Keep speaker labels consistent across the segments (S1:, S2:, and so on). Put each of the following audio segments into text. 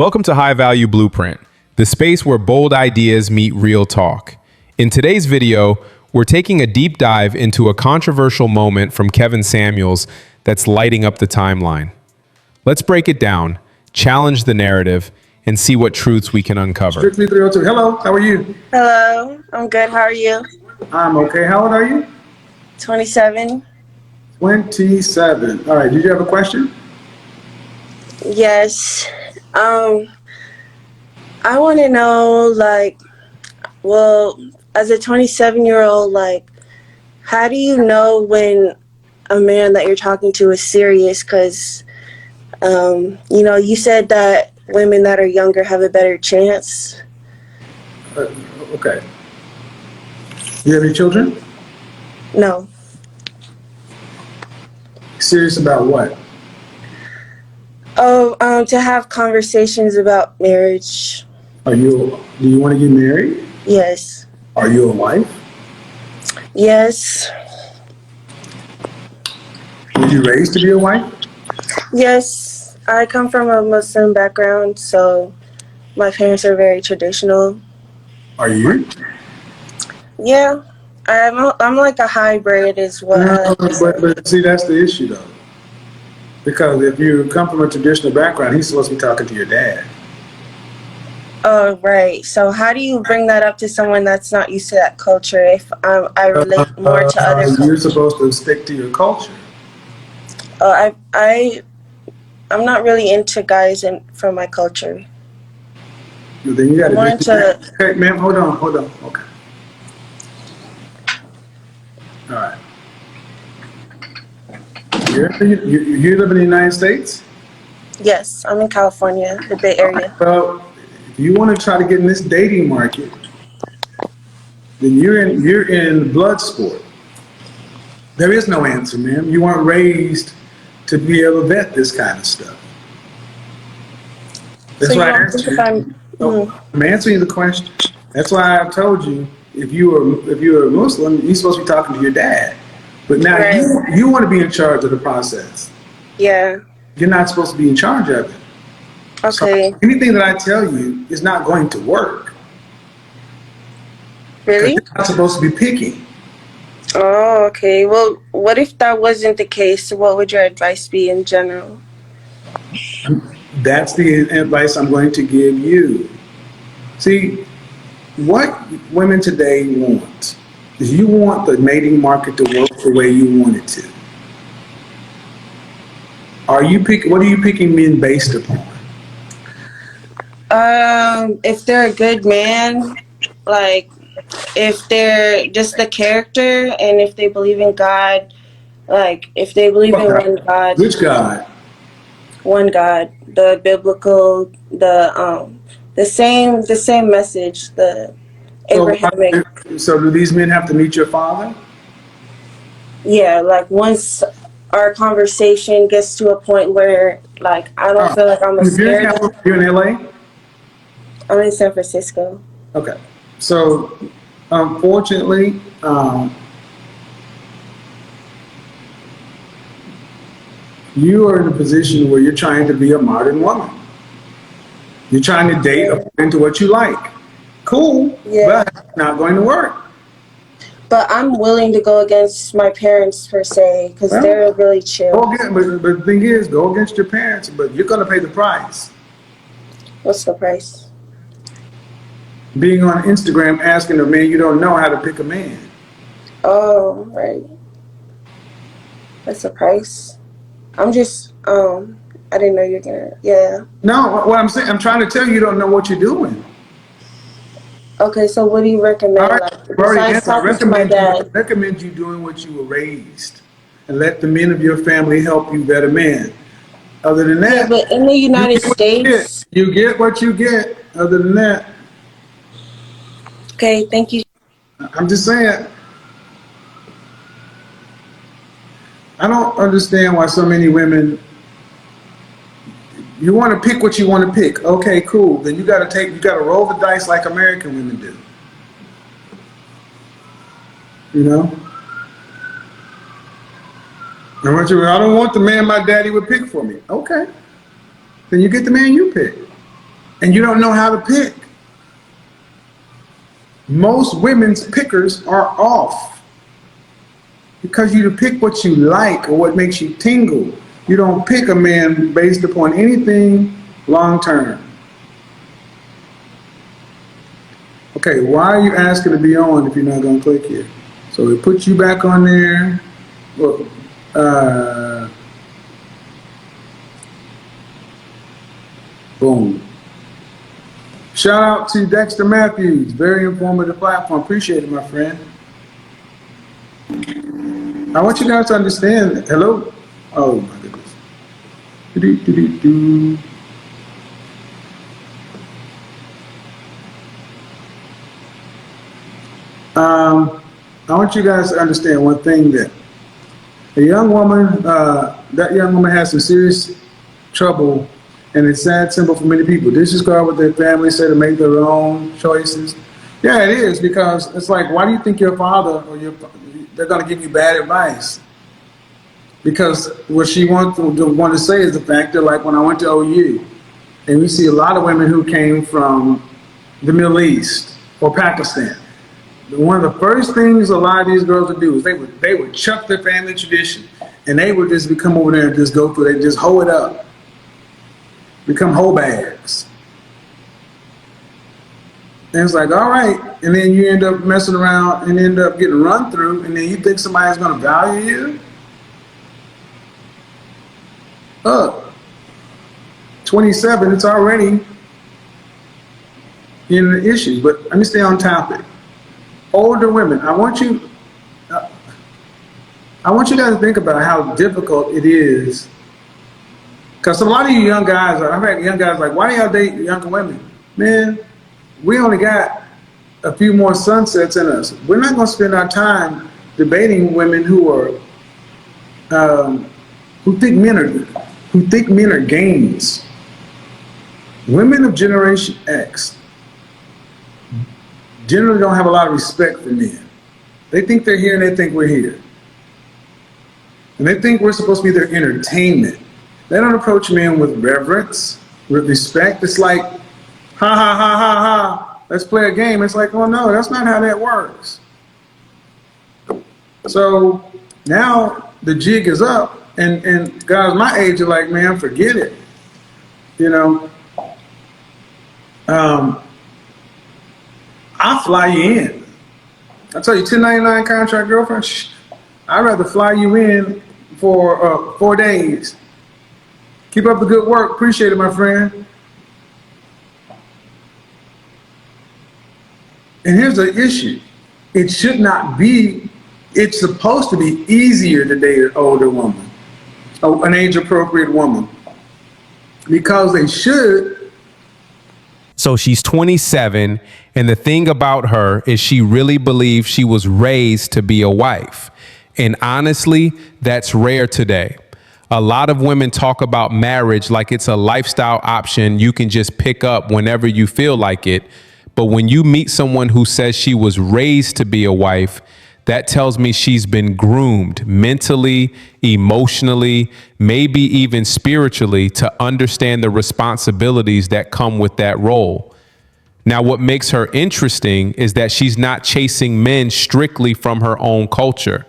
S1: Welcome to High Value Blueprint, the space where bold ideas meet real talk. In today's video, we're taking a deep dive into a controversial moment from Kevin Samuels that's lighting up the timeline. Let's break it down, challenge the narrative, and see what truths we can uncover.
S2: Strictly 302. Hello, how are you?
S3: Hello, I'm good. How are you?
S2: I'm okay. How old are you?
S3: 27.
S2: 27. All right, did you have a question?
S3: Yes. I want to know, as a 27-year-old, how do you know when a man that you're talking to is serious? Because, you said that women that are younger have a better chance.
S2: Okay. You have any children?
S3: No.
S2: Serious about what?
S3: To have conversations about marriage.
S2: Do you want to get married?
S3: Yes.
S2: Are you a wife?
S3: Yes.
S2: Were you raised to be a wife?
S3: Yes. I come from a Muslim background, so my parents are very traditional.
S2: Are you?
S3: Yeah. I'm like a hybrid is what I like to say.
S2: But see, that's the issue, though. Because if you come from a traditional background, he's supposed to be talking to your dad.
S3: Oh, right. So how do you bring that up to someone that's not used to that culture if I relate more to other
S2: You're
S3: cultures?
S2: supposed to stick to your culture.
S3: I'm not really into guys from my culture.
S2: Then you got
S3: I'm more into...
S2: Okay, ma'am, hold on. Okay. All right. You live in the United States?
S3: Yes, I'm in California, the Bay Area.
S2: Well, if you want to try to get in this dating market, then you're in blood sport. There is no answer, ma'am. You weren't raised to be able to vet this kind of stuff. That's why I asked you. I'm answering the question. That's why I told you if you were a Muslim, you're supposed to be talking to your dad. But now you want to be in charge of the process.
S3: Yeah.
S2: You're not supposed to be in charge of it.
S3: Okay.
S2: So anything that I tell you is not going to work.
S3: Really?
S2: You're not supposed to be picky.
S3: Oh, okay. Well, what if that wasn't the case? What would your advice be in general?
S2: That's the advice I'm going to give you. See, what women today want is you want the mating market to work the way you want it to. What are you picking men based upon?
S3: If they're a good man, if they're just the character, and if they believe in God, if they believe in one God.
S2: Which God?
S3: One God, the biblical, the same message, the Abrahamic.
S2: So do these men have to meet your father?
S3: Yeah, once our conversation gets to a point where, I don't feel like I'm scared.
S2: You're in LA?
S3: I'm in San Francisco.
S2: Okay. So, unfortunately, you are in a position where you're trying to be a modern woman. You're trying to date according to what you like. Cool, but not going to work.
S3: But I'm willing to go against my parents, per se, because they're really chill.
S2: But the thing is, go against your parents, but you're going to pay the price.
S3: What's the price?
S2: Being on Instagram asking a man you don't know how to pick a man.
S3: Oh, right. That's the price. I'm just, I didn't know you're gonna,
S2: No, what I'm saying, I'm trying to tell you, you don't know what you're doing.
S3: Okay, so what do you recommend?
S2: All right,
S3: Besides talking to my dad.
S2: Recommend you doing what you were raised, and let the men of your family help you vet a man. Other than that,
S3: yeah, but in the United States,
S2: you get what you get. Other than that,
S3: okay, thank you.
S2: I'm just saying. I don't understand why so many women. You want to pick what you want to pick. Okay, cool. Then you got to roll the dice like American women do. You know? I don't want the man my daddy would pick for me. Okay. Then you get the man you pick. and you don't know how to pick. Most women's pickers are off because you pick what you like or what makes you tingle. You don't pick a man based upon anything long term. Okay, why are you asking to be on if you're not going to click here? So it puts you back on there. Well, boom. Shout out to Dexter Matthews. Very informative platform. Appreciate it, my friend. I want you guys to understand. Hello? Oh, my goodness. Do-do-do-do-do. I want you guys to understand one thing, that a young woman, that young woman has some serious trouble, and it's sad simple for many people. Disregard what their family say to make their own choices. Yeah, it is, because it's like, why do you think your father or they're going to give you bad advice? Because what she want to say is the fact that, like, when I went to OU, and we see a lot of women who came from the Middle East or Pakistan. One of the first things a lot of these girls would do is they would chuck their family tradition, and they would just come over there and just go through. They just hoe it up, become hoe bags. And it's like, all right, and then you end up messing around and end up getting run through, and then you think somebody's going to value you? 27, it's already in the issue. But let me stay on topic. Older women, I want you guys to think about how difficult it is. Because a lot of you young guys, I've had young guys like, why do y'all date younger women? Man, we only got a few more sunsets in us. We're not going to spend our time debating women who think men are games. Women of Generation X generally don't have a lot of respect for men. They think they're here and they think we're here. And they think we're supposed to be their entertainment. They don't approach men with reverence, with respect. It's like, ha ha ha ha ha, let's play a game. It's like, oh no, that's not how that works. So now the jig is up, and guys my age are like, man, forget it. You know, I'll fly you in. I tell you, 1099 contract girlfriend, I'd rather fly you in for 4 days. Keep up the good work. Appreciate it, my friend. And here's the issue. It should not be, it's supposed to be easier to date an older woman, an age-appropriate woman, because they should.
S1: So she's 27, and the thing about her is she really believes she was raised to be a wife. And honestly, that's rare today. A lot of women talk about marriage like it's a lifestyle option you can just pick up whenever you feel like it. But when you meet someone who says she was raised to be a wife, that tells me she's been groomed mentally, emotionally, maybe even spiritually to understand the responsibilities that come with that role. Now, what makes her interesting is that she's not chasing men strictly from her own culture.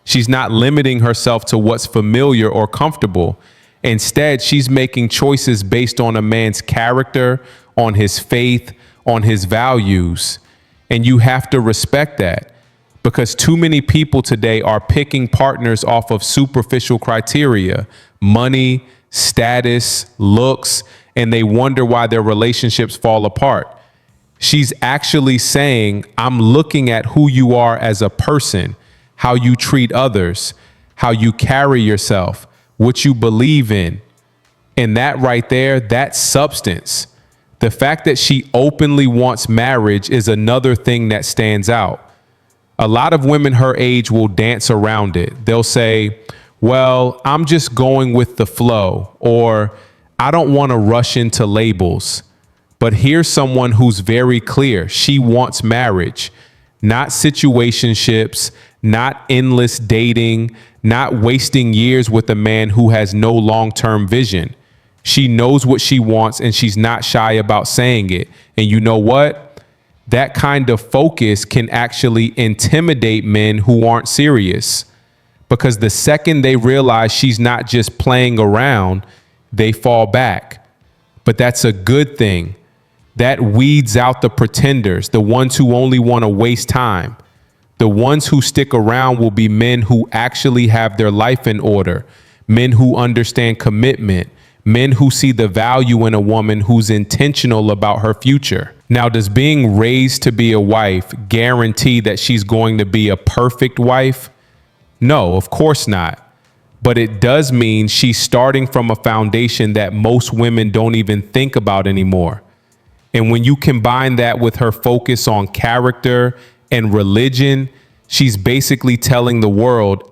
S1: She's not limiting herself to what's familiar or comfortable. Instead, she's making choices based on a man's character, on his faith, on his values. And you have to respect that. Because too many people today are picking partners off of superficial criteria, money, status, looks, and they wonder why their relationships fall apart. She's actually saying, I'm looking at who you are as a person, how you treat others, how you carry yourself, what you believe in. And that right there, that's substance. The fact that she openly wants marriage is another thing that stands out. A lot of women her age will dance around it. They'll say, well, I'm just going with the flow, or I don't want to rush into labels. But here's someone who's very clear. She wants marriage, not situationships, not endless dating, not wasting years with a man who has no long-term vision. She knows what she wants and she's not shy about saying it. And you know what? That kind of focus can actually intimidate men who aren't serious, because the second they realize she's not just playing around, they fall back. But that's a good thing. That weeds out the pretenders, the ones who only want to waste time. The ones who stick around will be men who actually have their life in order, men who understand commitment, men who see the value in a woman who's intentional about her future. Now, does being raised to be a wife guarantee that she's going to be a perfect wife? No, of course not. But it does mean she's starting from a foundation that most women don't even think about anymore. And when you combine that with her focus on character and religion, she's basically telling the world,